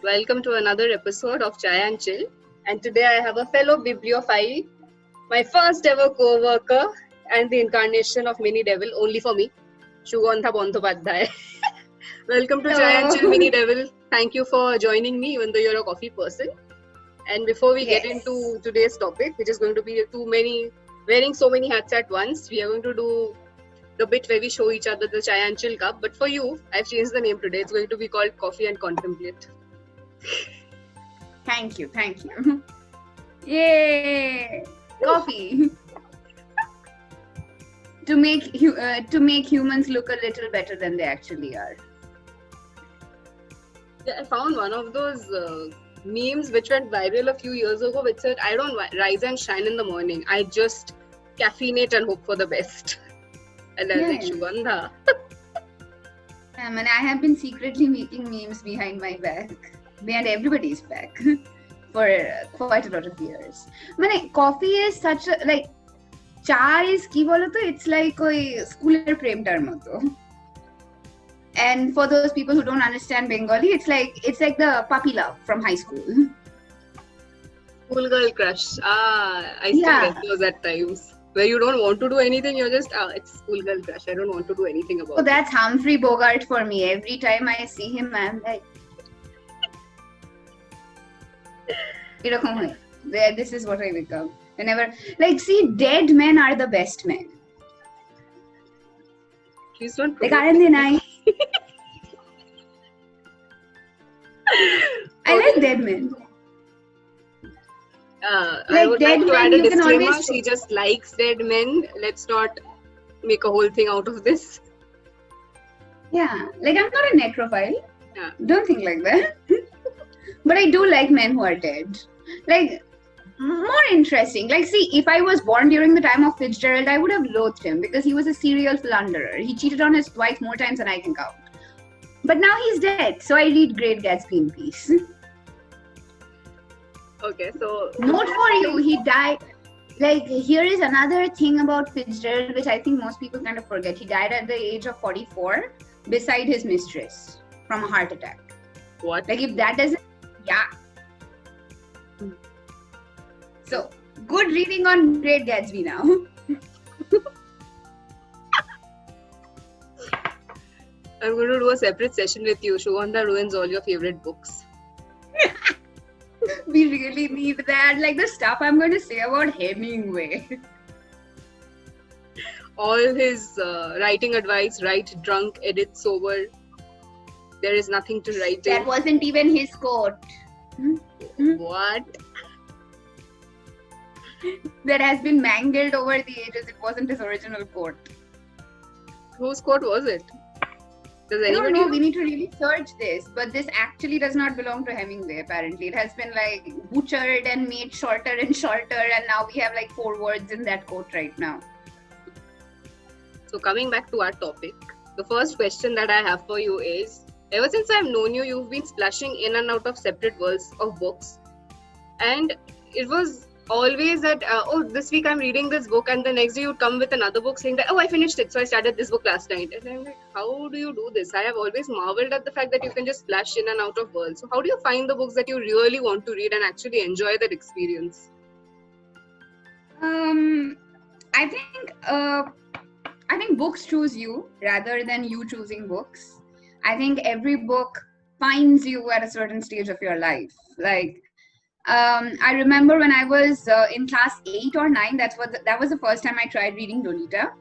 Welcome to another episode of Chai and Chill. And today I have a fellow bibliophile, my first ever co-worker and the incarnation of Mini Devil, only for me, Sugandha Bandyopadhyay. Welcome to Chai and Chill, Mini Devil. Thank you for joining me, even though you're a coffee person. And before we get into today's topic, which is going to be wearing so many hats at once, we are going to do the bit where we show each other the Chai and Chill cup. But for you, I've changed the name today. It's going to be called Coffee and Contemplate. Thank you. Yay! Coffee. to make humans look a little better than they actually are. Yeah, I found one of those memes which went viral a few years ago, which said, "I don't rise and shine in the morning. I just caffeinate and hope for the best." And I was like, Sugandha. And I have been secretly making memes behind my back, behind everybody's back, for quite a lot of years. Coffee is such a chai is ki bolo to, it's like a schooler prem moto. And for those people who don't understand Bengali, it's like the puppy love from high school. Schoolgirl crush. I still get those at times. Where you don't want to do anything, you're just, it's schoolgirl crush. I don't want to do anything about it. So that's Humphrey Bogart for me. Every time I see him, I'm like, this is what I become. Whenever, dead men are the best men. Please don't aren't they nice? I like dead men. I would like to add a disclaimer. She just likes dead men. Let's not make a whole thing out of this. Yeah, I'm not a necrophile. Yeah. Don't think like that. But I do like men who are dead. More interesting. If I was born during the time of Fitzgerald, I would have loathed him because he was a serial philanderer. He cheated on his wife more times than I can count. But now he's dead, so I read Great Gatsby in peace. Okay, so... Note for you, he died... here is another thing about Fitzgerald, which I think most people kind of forget. He died at the age of 44 beside his mistress from a heart attack. What? If that doesn't... Yeah. So, good reading on Great Gatsby now. I'm going to do a separate session with you. Sugandha ruins all your favorite books. We really need that. The stuff I'm going to say about Hemingway. All his writing advice, write drunk, edit sober. There is nothing to write in. That wasn't even his quote. What? That has been mangled over the ages. It wasn't his original quote. Whose quote was it? Does anybody know? We need to really search this. But this actually does not belong to Hemingway, apparently. It has been butchered and made shorter and shorter. And now we have 4 words in that quote right now. So coming back to our topic, the first question that I have for you is, ever since I've known you, you've been splashing in and out of separate worlds of books. And it was always that, this week I'm reading this book, and the next day you'd come with another book saying that, I finished it, so I started this book last night. And I'm like, how do you do this? I have always marveled at the fact that you can just splash in and out of worlds. So how do you find the books that you really want to read and actually enjoy that experience? I think books choose you rather than you choosing books. I think every book finds you at a certain stage of your life. I remember when I was in class 8 or 9, that was the first time I tried reading Lolita.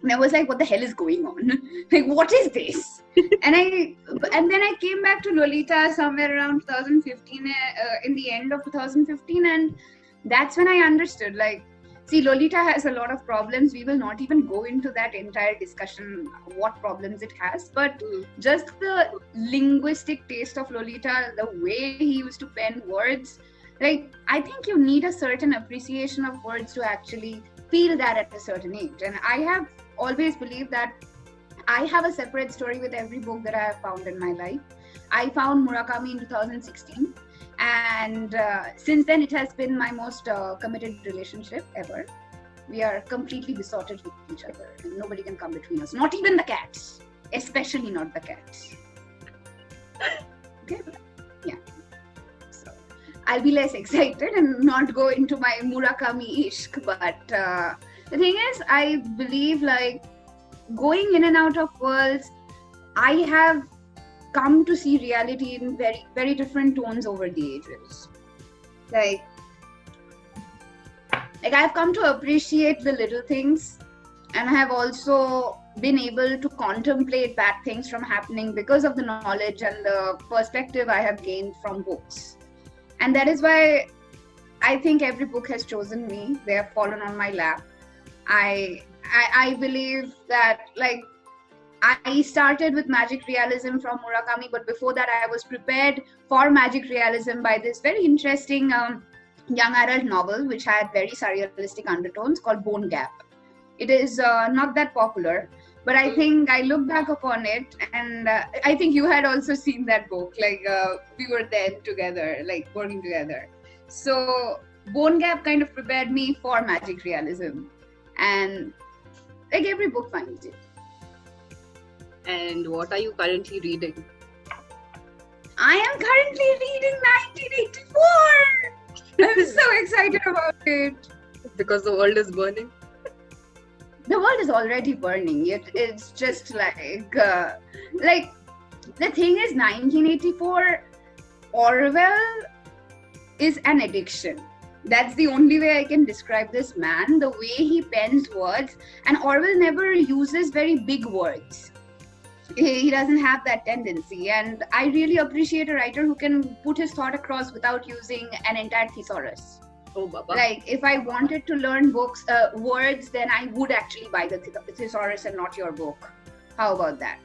And I was like, what the hell is going on? What is this? and then I came back to Lolita somewhere around 2015, in the end of 2015. And that's when I understood, see, Lolita has a lot of problems. We will not even go into that entire discussion, what problems it has. But just the linguistic taste of Lolita, the way he used to pen words, I think you need a certain appreciation of words to actually feel that at a certain age. And I have always believed that I have a separate story with every book that I have found in my life. I found Murakami in 2016. And since then, it has been my most committed relationship ever. We are completely besotted with each other, and nobody can come between us. Not even the cats, especially not the cats. Okay, yeah. So I'll be less excited and not go into my Murakami ishq. But the thing is, I believe like going in and out of worlds, I have come to see reality in very, very different tones over the ages. Like I've come to appreciate the little things, and I have also been able to contemplate bad things from happening because of the knowledge and the perspective I have gained from books. And that is why I think every book has chosen me. They have fallen on my lap. I believe that like I started with magic realism from Murakami, but before that I was prepared for magic realism by this very interesting young adult novel which had very surrealistic undertones called Bone Gap. It is not that popular, but I think I look back upon it, and I think you had also seen that book. Like we were then together, like working together. So Bone Gap kind of prepared me for magic realism, and like every book finds it. And what are you currently reading? I am currently reading 1984. I'm so excited about it. Because the world is burning? The world is already burning. It's just like the thing is 1984, Orwell is an addiction. That's the only way I can describe this man, the way he pens words. And Orwell never uses very big words. He doesn't have that tendency, and I really appreciate a writer who can put his thought across without using an entire thesaurus. Oh, Baba. Like if I wanted to learn words, then I would actually buy the thesaurus and not your book. How about that?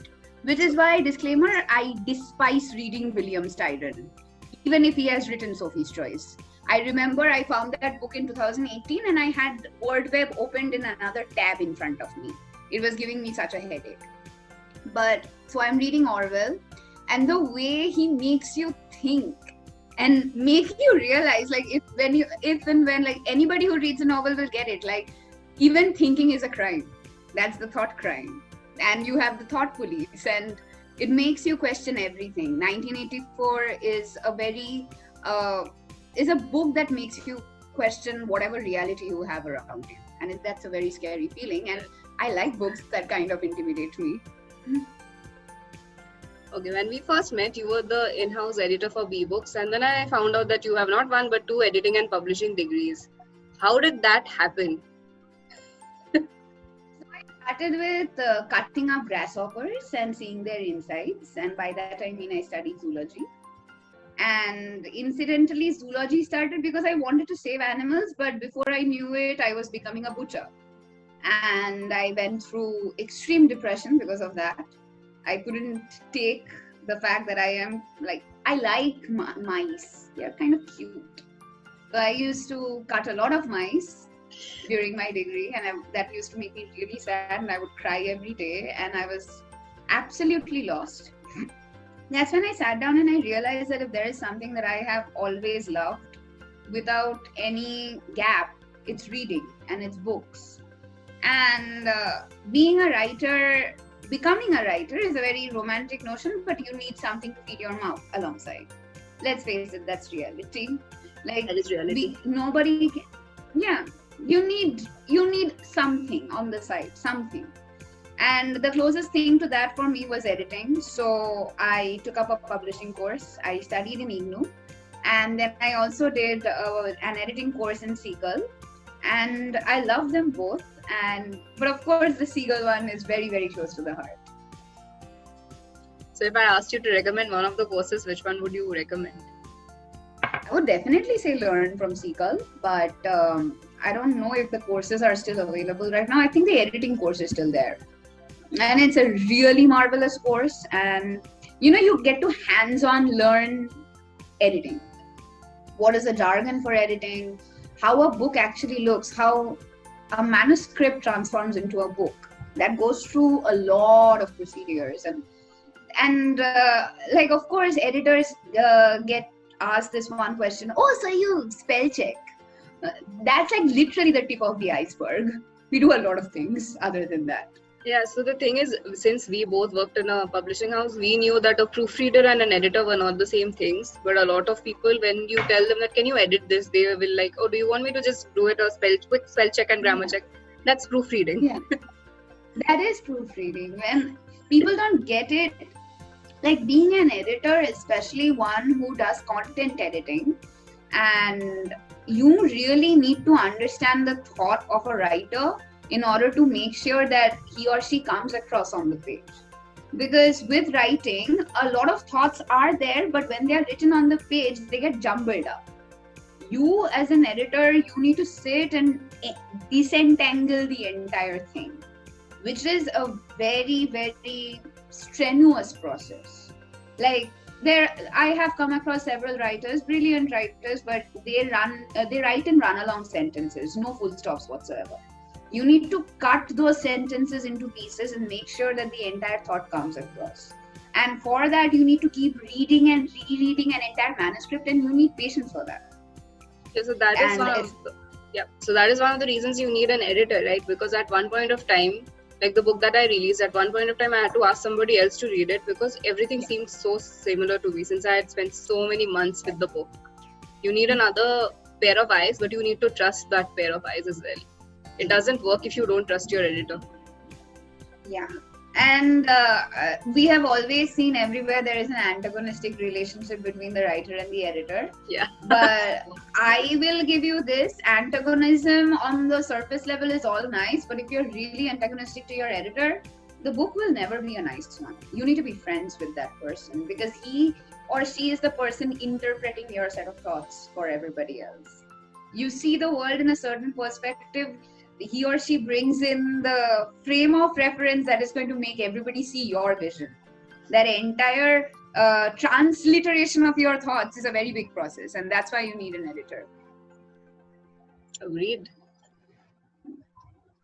Which is why, disclaimer, I despise reading William Styron, even if he has written Sophie's Choice. I remember I found that book in 2018 and I had World Web opened in another tab in front of me. It was giving me such a headache. But so I'm reading Orwell, and the way he makes you think and make you realize, like if and when like anybody who reads a novel will get it, like even thinking is a crime. That's the thought crime, and you have the thought police, and it makes you question everything. 1984 is a very is a book that makes you question whatever reality you have around you, and that's a very scary feeling, and I like books that kind of intimidate me. Okay, when we first met, you were the in-house editor for B-Books, and then I found out that you have not one but 2 editing and publishing degrees. How did that happen? I started with cutting up grasshoppers and seeing their insides, and by that I mean I studied zoology. And incidentally, zoology started because I wanted to save animals, but before I knew it, I was becoming a butcher. And I went through extreme depression because of that. I couldn't take the fact that I like mice. They're kind of cute. So I used to cut a lot of mice during my degree, and that used to make me really sad, and I would cry every day, and I was absolutely lost. That's when I sat down and I realized that if there is something that I have always loved without any gap, it's reading and it's books. And becoming a writer is a very romantic notion, but you need something to feed your mouth alongside. Let's face it, that's reality. Like that is reality. Nobody can, yeah, you need something on the side, something. And the closest thing to that for me was editing. So I took up a publishing course. I studied in IGNU, and then I also did an editing course in Seagull, and I love them both. But of course, the Seagull one is very, very close to the heart. So if I asked you to recommend one of the courses, which one would you recommend? I would definitely say learn from Seagull, but I don't know if the courses are still available right now. I think the editing course is still there. And it's a really marvelous course. And you get to hands-on learn editing. What is the jargon for editing? How a book actually looks, how a manuscript transforms into a book. That goes through a lot of procedures, and like of course editors get asked this one question: oh, so you spell check? That's like literally the tip of the iceberg. We do a lot of things other than that. Yeah, so the thing is, since we both worked in a publishing house, we knew that a proofreader and an editor were not the same things. But a lot of people, when you tell them that, can you edit this? They will like, oh, do you want me to just do it a quick spell check and grammar check? That's proofreading. Yeah, that is proofreading. When people don't get it, like being an editor, especially one who does content editing, and you really need to understand the thought of a writer in order to make sure that he or she comes across on the page. Because with writing, a lot of thoughts are there, but when they are written on the page, they get jumbled up. You as an editor, you need to sit and disentangle the entire thing, which is a very, very strenuous process. Like I have come across several writers, brilliant writers, but they write in run-along sentences, no full stops whatsoever. You need to cut those sentences into pieces and make sure that the entire thought comes across. And for that, you need to keep reading and rereading an entire manuscript, and you need patience for that. Yeah, so that is one of the reasons you need an editor, right? Because at one point of time, like the book that I released, at one point of time, I had to ask somebody else to read it because everything seemed so similar to me since I had spent so many months with the book. You need another pair of eyes, but you need to trust that pair of eyes as well. It doesn't work if you don't trust your editor. Yeah. And we have always seen everywhere there is an antagonistic relationship between the writer and the editor. Yeah. But I will give you this. Antagonism on the surface level is all nice, but if you're really antagonistic to your editor, the book will never be a nice one. You need to be friends with that person because he or she is the person interpreting your set of thoughts for everybody else. You see the world in a certain perspective. He or she brings in the frame of reference that is going to make everybody see your vision. That entire transliteration of your thoughts is a very big process, and that's why you need an editor. Agreed.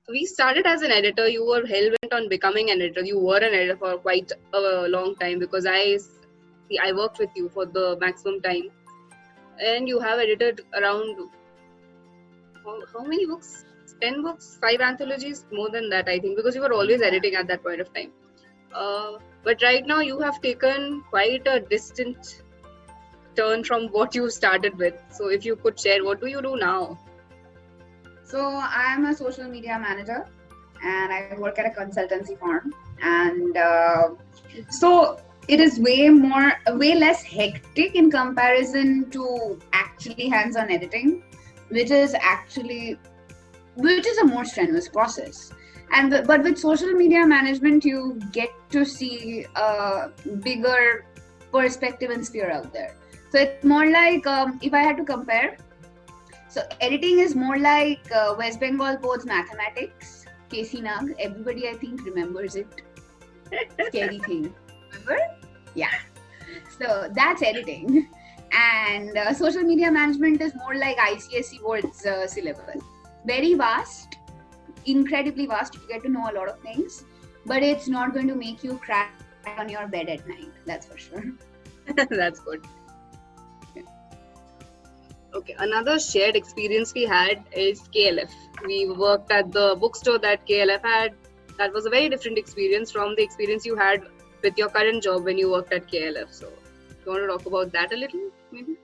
We started as an editor. You were hell-bent on becoming an editor. You were an editor for quite a long time because I worked with you for the maximum time. And you have edited around, how many books? 10 books, 5 anthologies, more than that I think, because you were always editing at that point of time. But right now you have taken quite a distant turn from what you started with. So if you could share, what do you do now? So I am a social media manager and I work at a consultancy firm. And so it is way less hectic in comparison to actually hands-on editing, which is a more strenuous process. But with social media management, you get to see a bigger perspective and sphere out there. So it's more like, if I had to compare, so editing is more like West Bengal board's mathematics, Casey Nag. Everybody I think remembers it. Scary thing. Remember? Yeah. So that's editing. And social media management is more like ICSE board's syllabus. Very vast, incredibly vast. You get to know a lot of things, but it's not going to make you cry on your bed at night. That's for sure. That's good. Okay, another shared experience we had is KLF. We worked at the bookstore that KLF had. That was a very different experience from the experience you had with your current job when you worked at KLF. So, you want to talk about that a little, maybe?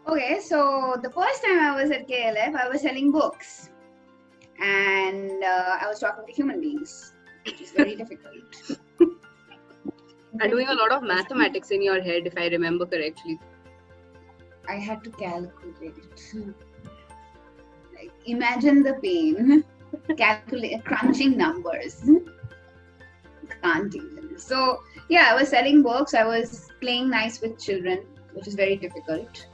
Okay, so the first time I was at KLF, I was selling books and I was talking to human beings, which is very difficult. And doing a lot of mathematics in your head, if I remember correctly. I had to calculate. Like, imagine the pain, crunching numbers. Can't even. So, yeah, I was selling books. I was playing nice with children, which is very difficult.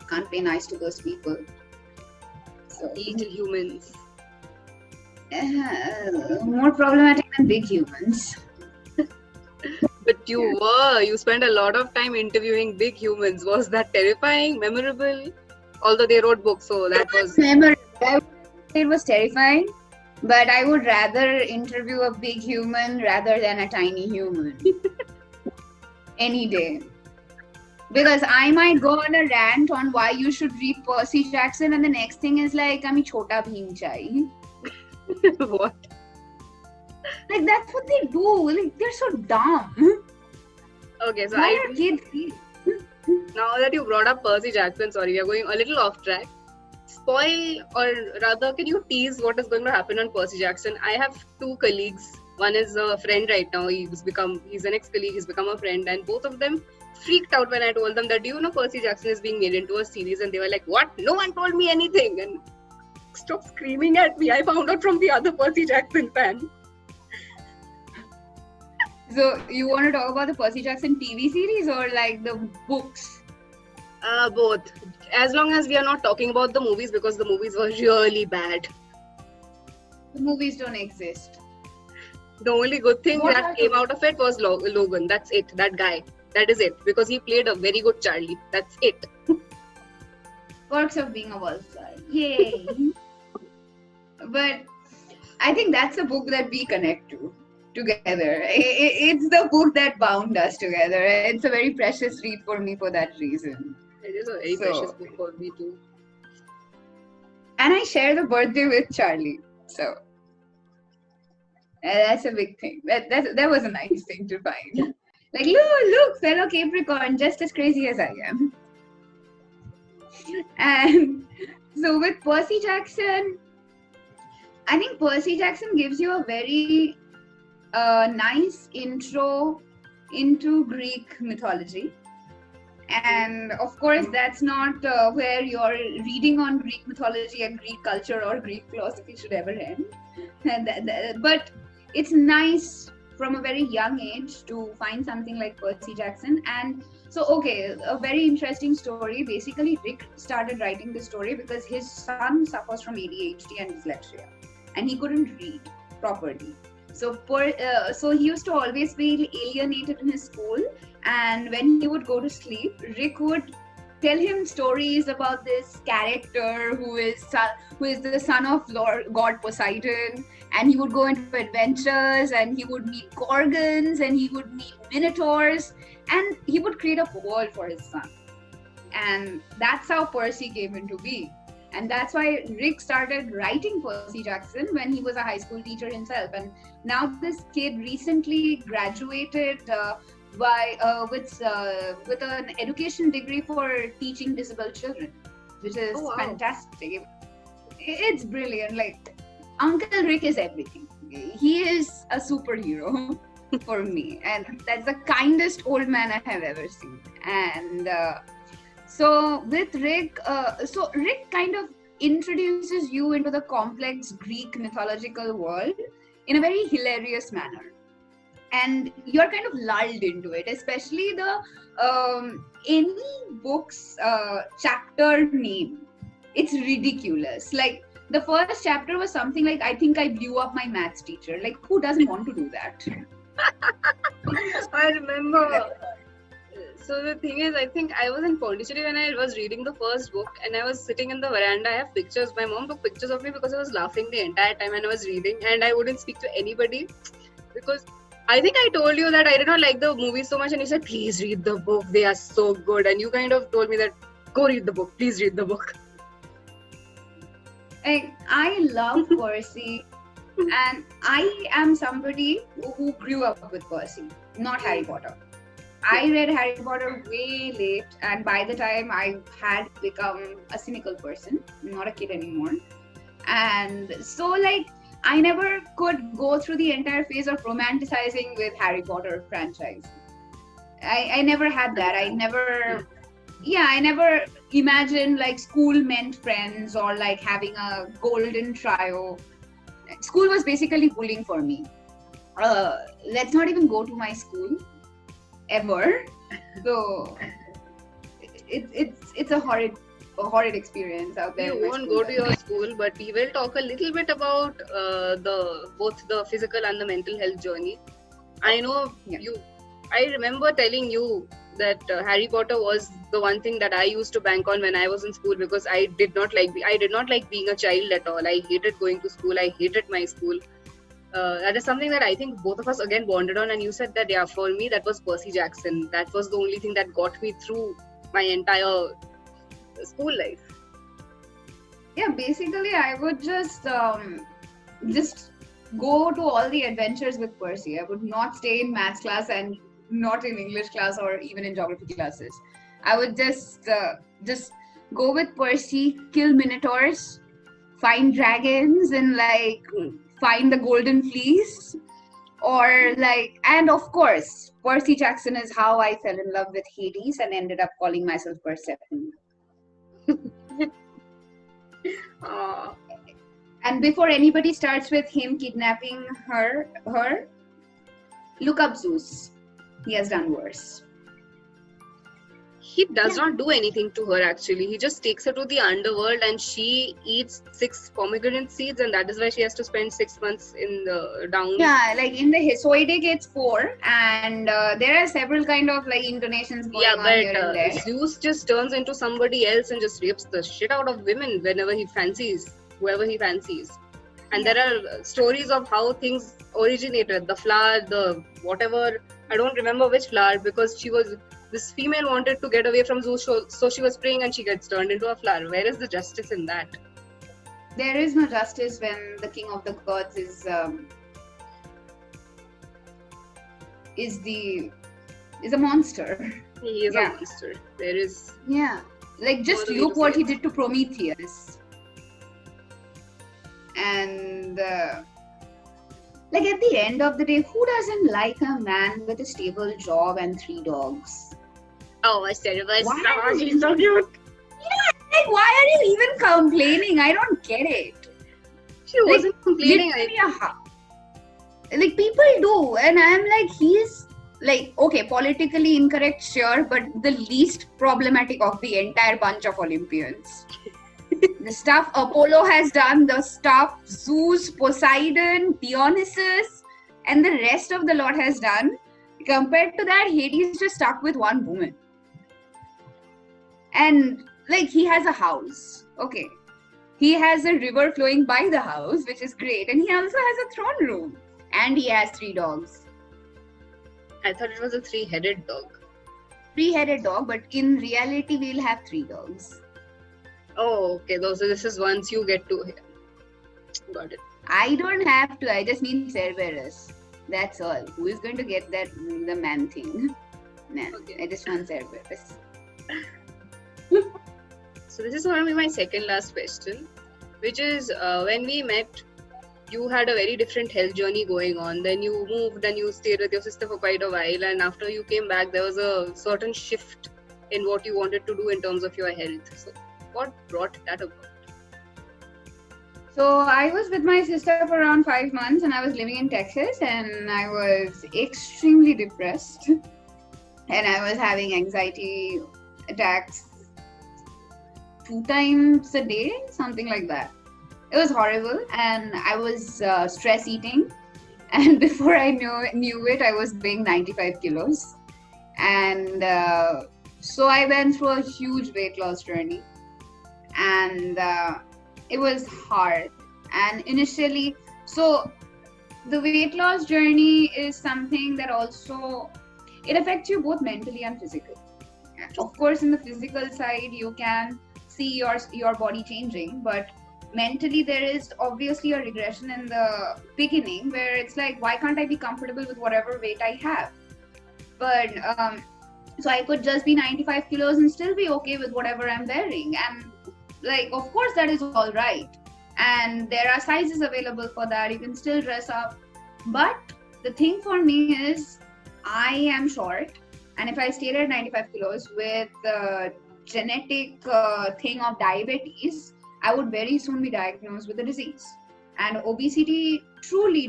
Can't play nice to those people. So, Little humans. More problematic than big humans. But you spent a lot of time interviewing big humans. Was that terrifying, memorable? Although they wrote books, so that was memorable. It was terrifying, but I would rather interview a big human rather than a tiny human. Any day. Because I might go on a rant on why you should read Percy Jackson, and the next thing is like, "Ami chota bheem chai." What? Like that's what they do. Like they're so dumb. Okay, so Why are kids read? now that you brought up Percy Jackson, sorry, we are going a little off track. Spoil, or rather, can you tease what is going to happen on Percy Jackson? I have two colleagues. One is a friend right now. He's an ex-colleague. He's become a friend, and both of them freaked out when I told them that, do you know Percy Jackson is being made into a series? And they were like, "What? No one told me anything!" And stop screaming at me. I found out from the other Percy Jackson fan. So you want to talk about the Percy Jackson TV series or like the books? Both. As long as we are not talking about the movies, because the movies were really bad. The movies don't exist. The only good thing What that are came the- out of it was Logan. That's it. That guy. That is it. Because he played a very good Charlie. That's it. Perks of being a Wallflower. Yay! But I think that's a book that we connect to together. It's the book that bound us together. It's a very precious read for me for that reason. It is a very precious book for me too. And I share the birthday with Charlie. So that's a big thing. That was a nice thing to find. Like, look, fellow Capricorn, just as crazy as I am. And so with Percy Jackson, I think Percy Jackson gives you a very nice intro into Greek mythology. And of course, that's not where your reading on Greek mythology and Greek culture or Greek philosophy should ever end. But it's nice from a very young age to find something like Percy Jackson. And so, okay, a very interesting story. Basically, Rick started writing this story because his son suffers from ADHD and dyslexia, and he couldn't read properly. So he used to always feel alienated in his school, and when he would go to sleep, Rick would tell him stories about this character who is the son of Lord God Poseidon, and he would go into adventures, and he would meet gorgons, and he would meet minotaurs, and he would create a world for his son. And that's how Percy came into being. And that's why Rick started writing Percy Jackson when he was a high school teacher himself. And now this kid recently graduated with an education degree for teaching disabled children, which is fantastic. It's brilliant. Like, Uncle Rick is everything. He is a superhero for me, and that's the kindest old man I have ever seen. And so with Rick, Rick kind of introduces you into the complex Greek mythological world in a very hilarious manner. And you're kind of lulled into it, especially the any book's chapter name. It's ridiculous. Like, the first chapter was something like, I think I blew up my maths teacher. Like, who doesn't want to do that? I remember. So the thing is, I think I was in Pondicherry when I was reading the first book, and I was sitting in the veranda. I have pictures. My mom took pictures of me because I was laughing the entire time when I was reading, and I wouldn't speak to anybody because I think I told you that I did not like the movie so much, and you said, please read the book. They are so good. And you kind of told me that, go read the book. Please read the book. I love Percy, and I am somebody who grew up with Percy, not Harry Potter. I read Harry Potter way late, and by the time I had become a cynical person, not a kid anymore. And so, like, I never could go through the entire phase of romanticizing with Harry Potter franchise. I never had that. I never imagined like school meant friends or like having a golden trio. School was basically bullying for me. Let's not even go to my school ever. So it's a horrid experience out there. You won't go to your school, but we will talk a little bit about both the physical and the mental health journey. I know I remember telling you that Harry Potter was the one thing that I used to bank on when I was in school, because I did not like being a child at all. I hated going to school. I hated my school. that is something that I think both of us again bonded on. And you said that, yeah, for me, that was Percy Jackson. That was the only thing that got me through my entire school life. Yeah, basically, I would just go to all the adventures with Percy. I would not stay in maths class and not in English class or even in geography classes. I would just go with Percy, kill minotaurs, find dragons, and like find the golden fleece, or like, and of course, Percy Jackson is how I fell in love with Hades and ended up calling myself Persephone. And before anybody starts with him kidnapping her, look up Zeus. He has done worse. He does not do anything to her actually. He just takes her to the underworld and she eats 6 pomegranate seeds, and that is why she has to spend 6 months in the down. Yeah, like in the Hesoidic it's 4, and there are several kind of like intonations going on here and there. Zeus just turns into somebody else and just rapes the shit out of women whenever he fancies, whoever he fancies. And there are stories of how things originated. The flower, the whatever, I don't remember which flower, because this female wanted to get away from Zeus, so she was praying and she gets turned into a flower. Where is the justice in that? There is no justice when the king of the gods is a monster. He is a monster. There is... Yeah. Like just look what he did to Prometheus. And like at the end of the day, who doesn't like a man with a stable job and 3 dogs? Oh, I said it was she's so cute. Yeah, like why are you even complaining? I don't get it. She wasn't complaining. Like people do, and I'm like, he's like, okay, politically incorrect, sure, but the least problematic of the entire bunch of Olympians. The stuff Apollo has done, the stuff Zeus, Poseidon, Dionysus, and the rest of the lot has done. Compared to that, Hades just stuck with one woman. And like he has a house, okay. He has a river flowing by the house, which is great. And he also has a throne room. And he has 3 dogs. I thought it was a 3-headed dog. 3-headed dog, but in reality, we'll have 3 dogs. Oh, okay. So this is once you get to him. Got it. I don't have to. I just need Cerberus. That's all. Who is going to get that the man thing? Nah, okay. I just want Cerberus. So this is going to be my second last question, which is when we met, you had a very different health journey going on. Then you moved and you stayed with your sister for quite a while. And after you came back, there was a certain shift in what you wanted to do in terms of your health. So what brought that about? So I was with my sister for around 5 months and I was living in Texas and I was extremely depressed and I was having anxiety attacks 2 times a day, something like that. It was horrible and I was stress eating, and before I knew it, I was weighing 95 kilos. And so I went through a huge weight loss journey, and it was hard. And initially, so the weight loss journey is something that also, it affects you both mentally and physically. Of course, in the physical side, you can see your body changing, but mentally there is obviously a regression in the beginning where it's like, why can't I be comfortable with whatever weight I have? But so I could just be 95 kilos and still be okay with whatever I'm wearing, and like, of course that is all right, and there are sizes available for that. You can still dress up, but the thing for me is I am short, and if I stayed at 95 kilos with the genetic thing of diabetes, I would very soon be diagnosed with the disease. And obesity truly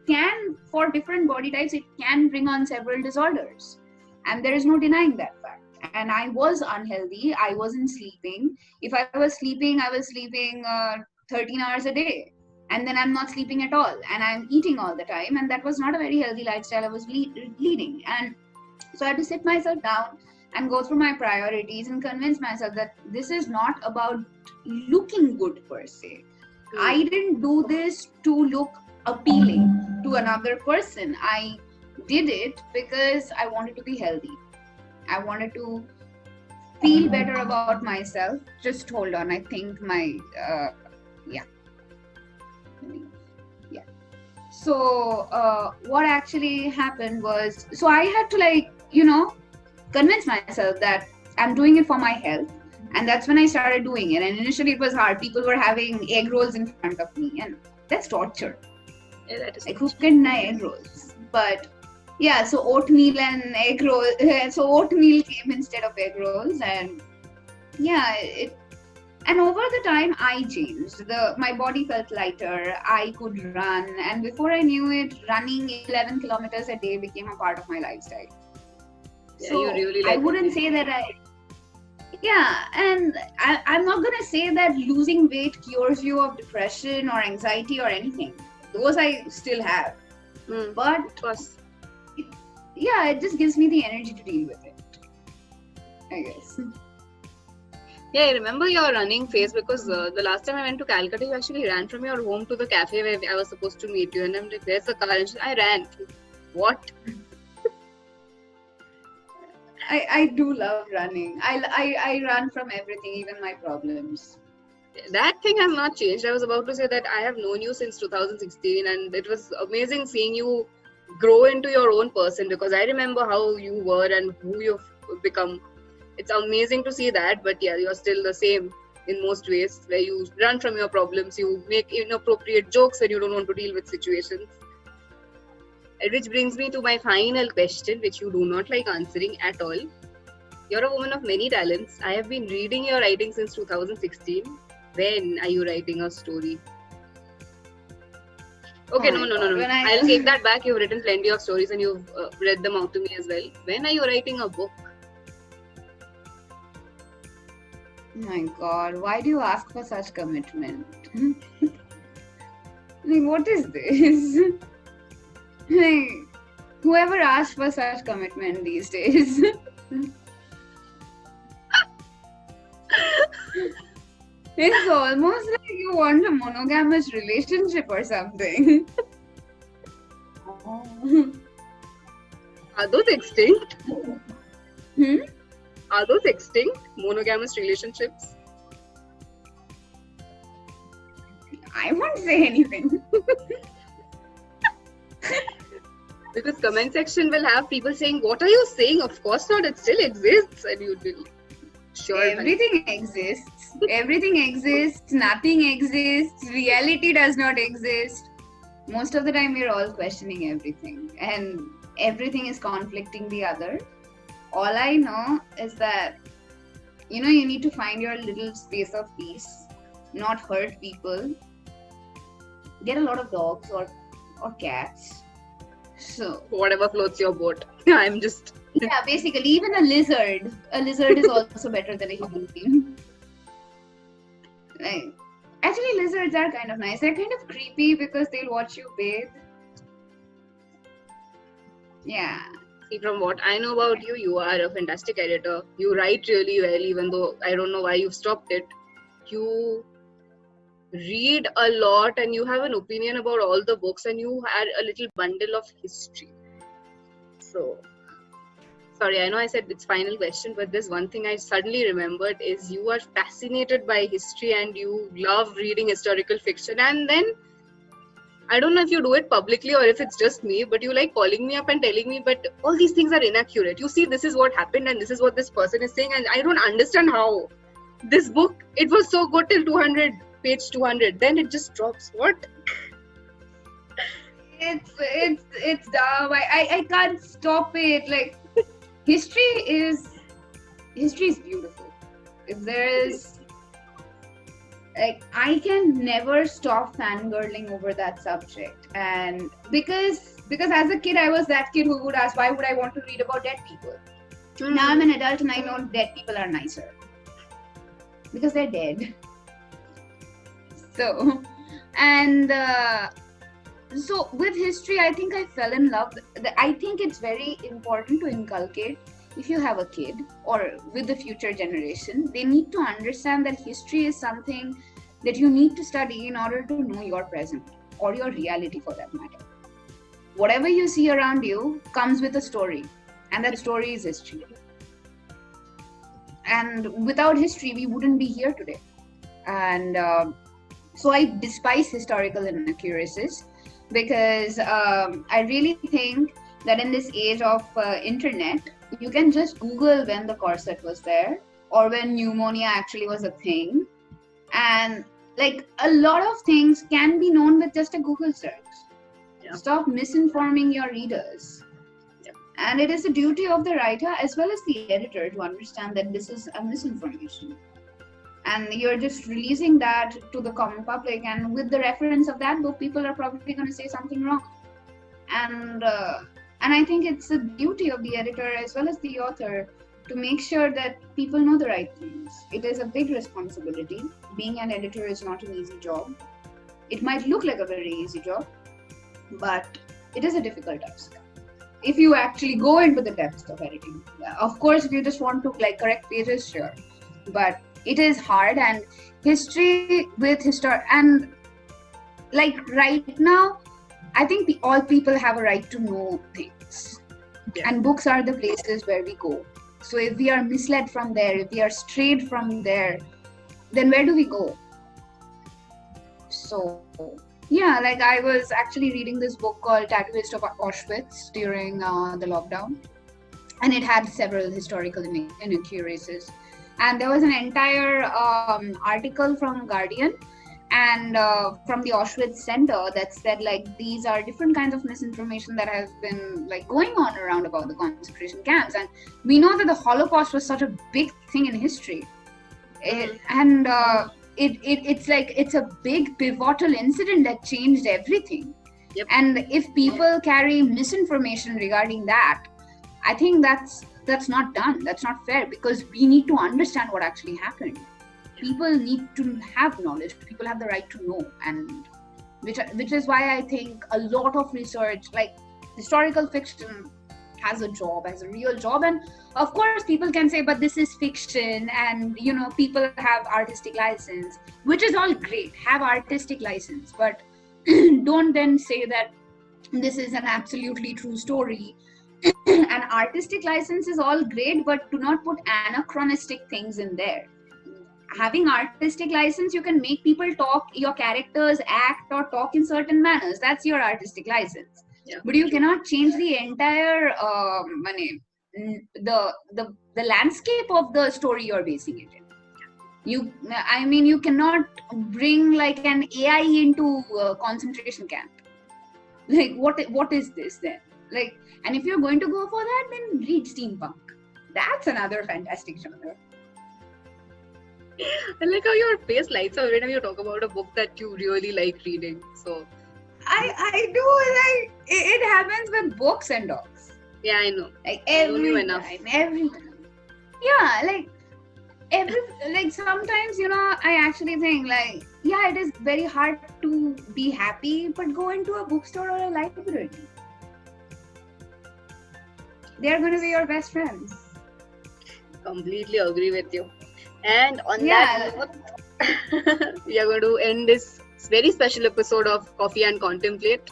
can, for different body types, it can bring on several disorders. And there is no denying that fact. And I was unhealthy. I wasn't sleeping. If I was sleeping 13 hours a day. And then I'm not sleeping at all. And I'm eating all the time. And that was not a very healthy lifestyle I was leading. And so I had to sit myself down and go through my priorities and convince myself that this is not about looking good per se. I didn't do this to look appealing to another person. I did it because I wanted to be healthy. I wanted to feel better about myself. Just hold on. I think my yeah. So what actually happened was, so I had to convince myself that I'm doing it for my health. And that's when I started doing it. And initially it was hard. People were having egg rolls in front of me, and that's torture. Yeah, that is Like, who can deny egg rolls? But yeah, so oatmeal and egg roll. So oatmeal came instead of egg rolls, and yeah, and over the time I changed. My body felt lighter. I could run, and before I knew it, running 11 kilometers a day became a part of my lifestyle. Yeah, So you really like I wouldn't say that and I'm not gonna say that losing weight cures you of depression or anxiety or anything. Those I still have. But it just gives me the energy to deal with it, I guess. Yeah, I remember your running phase because the last time I went to Calcutta, you actually ran from your home to the cafe where I was supposed to meet you, and I'm like, "Where's the car?" And I ran. What? I do love running. I run from everything, even my problems. That thing has not changed. I was about to say that I have known you since 2016, and it was amazing seeing you grow into your own person, because I remember how you were and who you've become. It's amazing to see that, but yeah, you're still the same in most ways, where you run from your problems, you make inappropriate jokes when you don't want to deal with situations. Which brings me to my final question, which you do not like answering at all. You're a woman of many talents. I have been reading your writing since 2016. When are you writing a story? Okay, no. I'll take that back. You've written plenty of stories and you've read them out to me as well. When are you writing a book? My God, why do you ask for such commitment? What is this? Whoever asks for such commitment these days. It's almost like you want a monogamous relationship or something. Are those extinct? Hmm? Are those extinct, monogamous relationships? I won't say anything. Because comment section will have people saying, "What are you saying? Of course not, it still exists." And you will sure. Everything exists. Everything exists. Nothing exists. Reality does not exist. Most of the time we're all questioning everything, and everything is conflicting the other. All I know is that you need to find your little space of peace, not hurt people. Get a lot of dogs or cats. So whatever floats your boat. I'm just basically, even a lizard. A lizard is also better than a human being. Actually, lizards are kind of nice. They're kind of creepy because they'll watch you bathe. Yeah. See, from what I know about you, you are a fantastic editor. You write really well, even though I don't know why you've stopped it. You read a lot and you have an opinion about all the books, and you had a little bundle of history. So, sorry, I know I said it's final question, but there's one thing I suddenly remembered is you are fascinated by history and you love reading historical fiction. And then, I don't know if you do it publicly or if it's just me, but you like calling me up and telling me, but all these things are inaccurate. You see, this is what happened and this is what this person is saying, and I don't understand how. This book, it was so good till 200. Page 200, then it just drops. What? It's dumb. I can't stop it. Like, history is beautiful. If there is, I can never stop fangirling over that subject, and because as a kid I was that kid who would ask, why would I want to read about dead people? Now I'm an adult and I know dead people are nicer because they're dead. So with history, I think I fell in love. I think it's very important to inculcate, if you have a kid or with the future generation, they need to understand that history is something that you need to study in order to know your present. or your reality for that matter. Whatever you see around you comes with a story, and that story is history. And without history, we wouldn't be here today. And so I despise historical inaccuracies, because I really think that in this age of internet, you can just Google when the corset was there or when pneumonia actually was a thing. And like a lot of things can be known with just a Google search. Yeah. Stop misinforming your readers. Yeah. And it is the duty of the writer as well as the editor to understand that this is a misinformation. And you're just releasing that to the common public, and with the reference of that book, people are probably going to say something wrong. And I think it's the duty of the editor as well as the author to make sure that people know the right things. It is a big responsibility. Being an editor is not an easy job. It might look like a very easy job, but it is a difficult task. If you actually go into the depths of editing, of course, if you just want to like correct pages, sure, but it is hard. And history with and like right now, I think all people have a right to know things. Yeah. And books are the places where we go. So if we are misled from there, if we are strayed from there, then where do we go? So yeah, like I was actually reading this book called Tattooist of Auschwitz during the lockdown, and it had several historical inaccuracies. And there was an entire article from Guardian and from the Auschwitz Center that said like these are different kinds of misinformation that has been like going on around about the concentration camps. And we know that the Holocaust was such a big thing in history. It's like it's a big pivotal incident that changed everything. Yep. And if people carry misinformation regarding that, I think that's not done. That's not fair, because we need to understand what actually happened. People need to have knowledge. People have the right to know, and which is why I think a lot of research, like historical fiction, has a real job. And of course, people can say, but this is fiction, and you know, people have artistic license, which is all great. Have artistic license, but don't then say that this is an absolutely true story. An artistic license is all great, but do not put anachronistic things in there. Having artistic license, you can make people talk, your characters act or talk in certain manners. That's your artistic license. Yeah. But you cannot change the entire the landscape of the story you're basing it in. You cannot bring like an AI into a concentration camp. Like what is this then? Like, and if you're going to go for that, then read steampunk. That's another fantastic genre. I like how your face lights up whenever you talk about a book that you really like reading. So I do, like it happens with books and dogs. yeah, I know. Like every time. Yeah, like sometimes, you know, I actually think like, yeah, it is very hard to be happy, but go into a bookstore or a library. They're going to be your best friends. Completely agree with you. And on that note, we are going to end this very special episode of Coffee and Contemplate.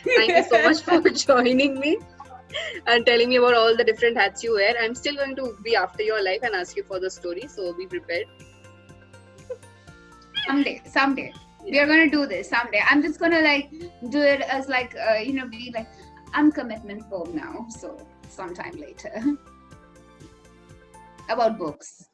Thank you so much for joining me and telling me about all the different hats you wear. I'm still going to be after your life and ask you for the story, so be prepared. Someday. Yeah. We are going to do this someday. I'm just going to like do it as like, be like, I'm commitment phobe now, so sometime later. About books.